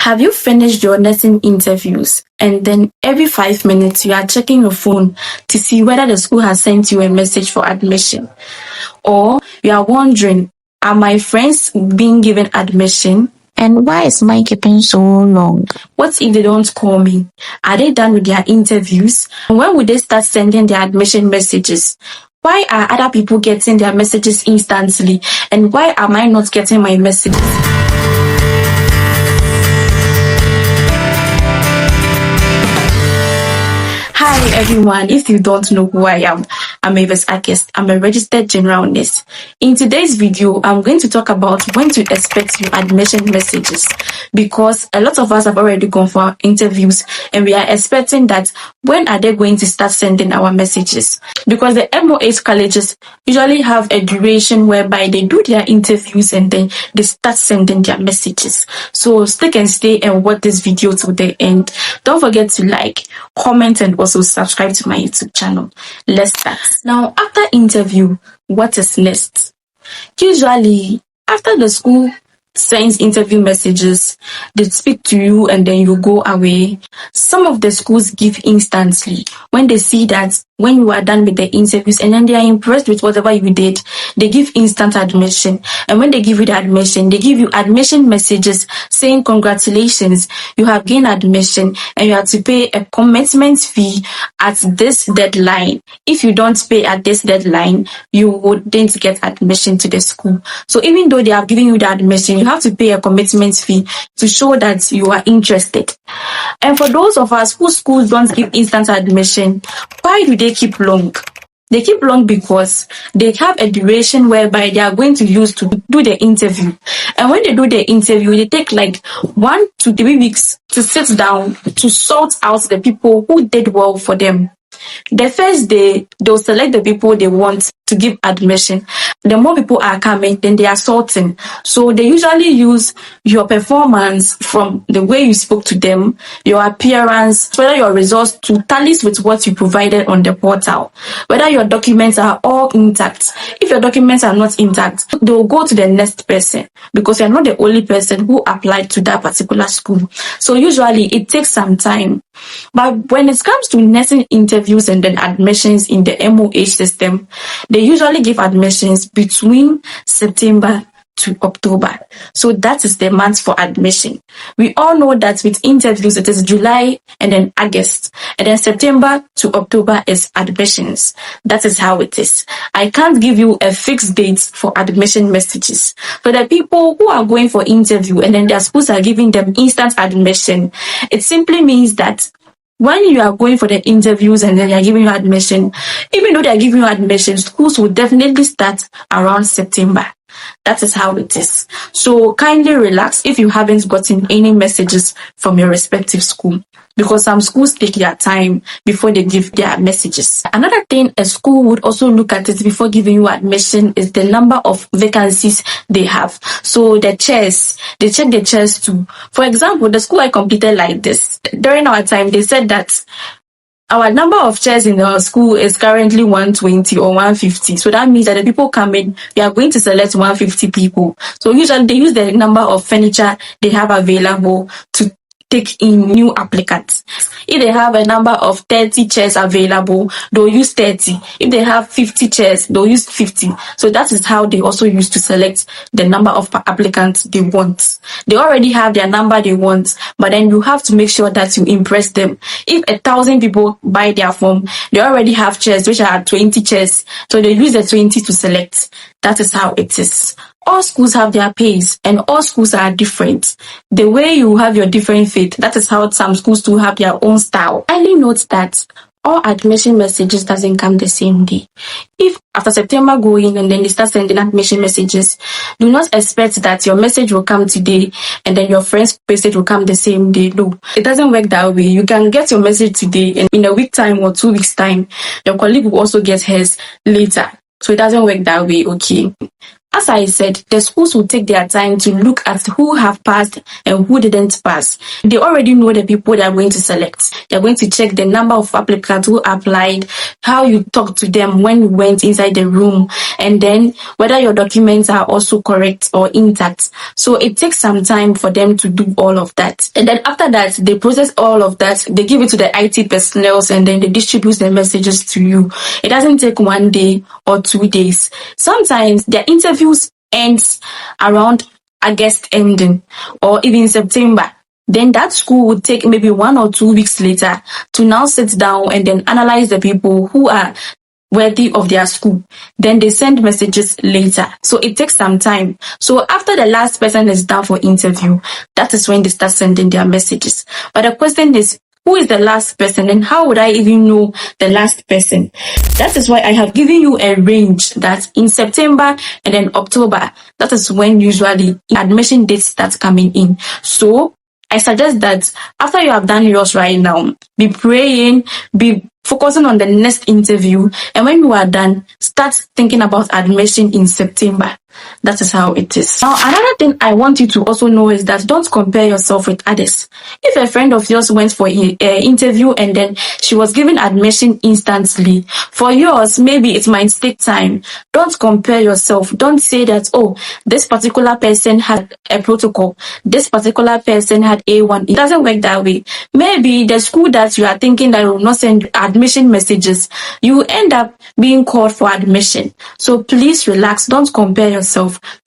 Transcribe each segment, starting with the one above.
Have you finished your nursing interviews and then every 5 minutes you are checking your phone to see whether the school has sent you a message for admission? Or you are wondering, are my friends being given admission? And why is mine keeping so long? What if they don't call me? Are they done with their interviews? And when will they start sending their admission messages? Why are other people getting their messages instantly? And why am I not getting my messages? Hi everyone, if you don't know who I am, I'm Akhurst. I'm a registered general nurse. In today's video, I'm going to talk about when to expect your admission messages, because a lot of us have already gone for our interviews and we are expecting that when are they going to start sending our messages, because the MOH colleges usually have a duration whereby they do their interviews and then they start sending their messages. So stick and stay and watch this video till the end. Don't forget to like, comment, and also subscribe to my YouTube channel. Let's start. Now, after interview, what is next? Usually, after the school sends interview messages, they speak to you and then you go away. Some of the schools give instantly when they see that when you are done with the interviews and then they are impressed with whatever you did, they give instant admission. And when they give you the admission, they give you admission messages saying congratulations, you have gained admission and you have to pay a commitment fee at this deadline. If you don't pay at this deadline, you wouldn't get admission to the school. So even though they have given you the admission, you have to pay a commitment fee to show that you are interested. And for those of us whose schools don't give instant admission, why do they keep long? They keep long because they have a duration whereby they are going to use to do the interview. And when they do the interview, they take like 1 to 3 weeks to sit down to sort out the people who did well for them. The first day, they'll select the people they want to give admission. The more people are coming, then they are sorting. So they usually use your performance from the way you spoke to them, your appearance, whether your results to tallies with what you provided on the portal, whether your documents are all intact. If your documents are not intact, they will go to the next person because you're not the only person who applied to that particular school. So usually it takes some time. But when it comes to nursing interviews and then admissions in the MOH system, they usually give admissions between September to October. So that is the month for admission. We all know that with interviews, it is July and then August. And then September to October is admissions. That is how it is. I can't give you a fixed date for admission messages. For the people who are going for interview and then their schools are giving them instant admission, it simply means that when you are going for the interviews and then they are giving you admission, even though they are giving you admission, schools will definitely start around September. That is how it is. So kindly relax if you haven't gotten any messages from your respective school, because some schools take their time before they give their messages. Another thing a school would also look at it before giving you admission is the number of vacancies they have. So the chairs, they check the chairs too. For example, the school I completed like this. During our time, they said that our number of chairs in our school is currently 120 or 150. So that means that the people coming, we are going to select 150 people. So usually they use the number of furniture they have available to take in new applicants. If they have a number of 30 chairs available, they'll use 30. If they have 50 chairs, they'll use 50. So that is how they also use to select the number of applicants they want. They already have their number they want, but then you have to make sure that you impress them. If 1,000 people buy their form, they already have chairs, which are 20 chairs. So they use the 20 to select. That is how it is. All schools have their pace and all schools are different. The way you have your different faith, that is how some schools do have their own style. Kindly note that all admission messages doesn't come the same day. If after September go in and then they start sending admission messages, do not expect that your message will come today and then your friend's message will come the same day. No, it doesn't work that way. You can get your message today and in a week time or 2 weeks time, your colleague will also get hers later. So it doesn't work that way, okay? As I said, the schools will take their time to look at who have passed and who didn't pass. They already know the people they are going to select. They're going to check the number of applicants who applied, how you talked to them when you went inside the room, and then whether your documents are also correct or intact. So it takes some time for them to do all of that. And then after that, they process all of that. They give it to the IT personnel and then they distribute the messages to you. It doesn't take 1 day or 2 days. Sometimes their interviews ends around August ending or even September. Then that school would take maybe 1 or 2 weeks later to now sit down and then analyze the people who are worthy of their school. Then they send messages later. So it takes some time. So after the last person is done for interview, that is when they start sending their messages. But the question is, who is the last person and how would I even know the last person? That is why I have given you a range that in September and then October, that is when usually admission dates start coming in. So I suggest that after you have done yours right now, be praying, be focusing on the next interview, and when you are done, start thinking about admission in September. That is how it is. Now, another thing I want you to also know is that don't compare yourself with others. If a friend of yours went for an interview and then she was given admission instantly, for yours, maybe it might take time. Don't compare yourself. Don't say that, oh, this particular person had a protocol. This particular person had A1. It doesn't work that way. Maybe the school that you are thinking that will not send admission messages, you end up being called for admission. So please relax. Don't compare yourself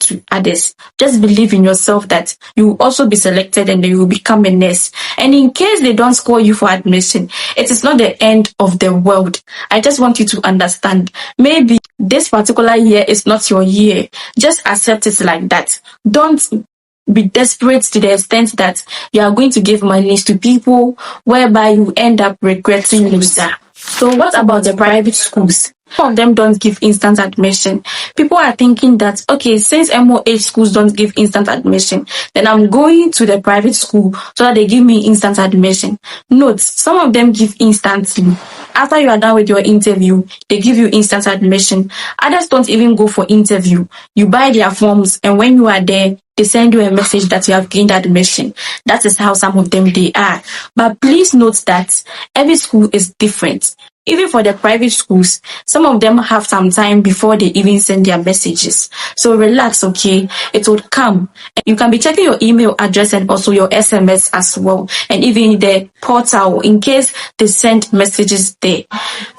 to others. Just believe in yourself that you will also be selected and then you will become a nurse. And in case they don't score you for admission, it is not the end of the world. I just want you to understand. Maybe this particular year is not your year. Just accept it like that. Don't be desperate to the extent that you are going to give money to people whereby you end up regretting later. So what about the private schools? Some of them don't give instant admission. People are thinking that, okay, since MOH schools don't give instant admission, then I'm going to the private school so that they give me instant admission. Note, some of them give instantly. After you are done with your interview, they give you instant admission. Others don't even go for interview. You buy their forms, and when you are there, they send you a message that you have gained admission. That is how some of them they are. But please note that every school is different. Even for the private schools, some of them have some time before they even send their messages. So relax, okay? It will come. You can be checking your email address and also your SMS as well. And even the portal in case they send messages there.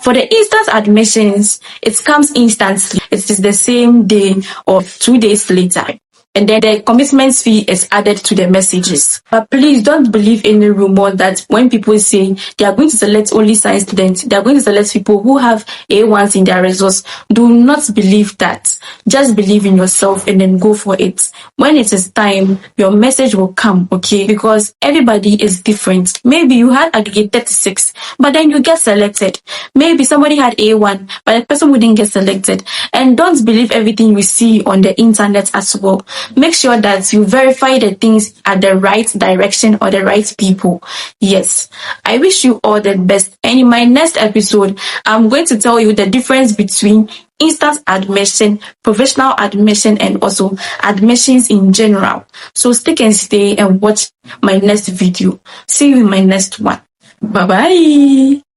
For the instant admissions, it comes instantly. It is the same day or 2 days later. And then the commitment fee is added to the messages. But please don't believe any rumor that when people say they are going to select only science students, they are going to select people who have A1s in their results. Do not believe that. Just believe in yourself and then go for it. When it is time, your message will come, okay? Because everybody is different. Maybe you had aggregate 36, but then you get selected. Maybe somebody had A1, but the person wouldn't get selected. And don't believe everything you see on the internet as well. Make sure that you verify the things at the right direction or the right people. Yes, I wish you all the best. And in my next episode, I'm going to tell you the difference between instant admission, professional admission, and also admissions in general. So stick and stay and watch my next video. See you in my next one. Bye-bye.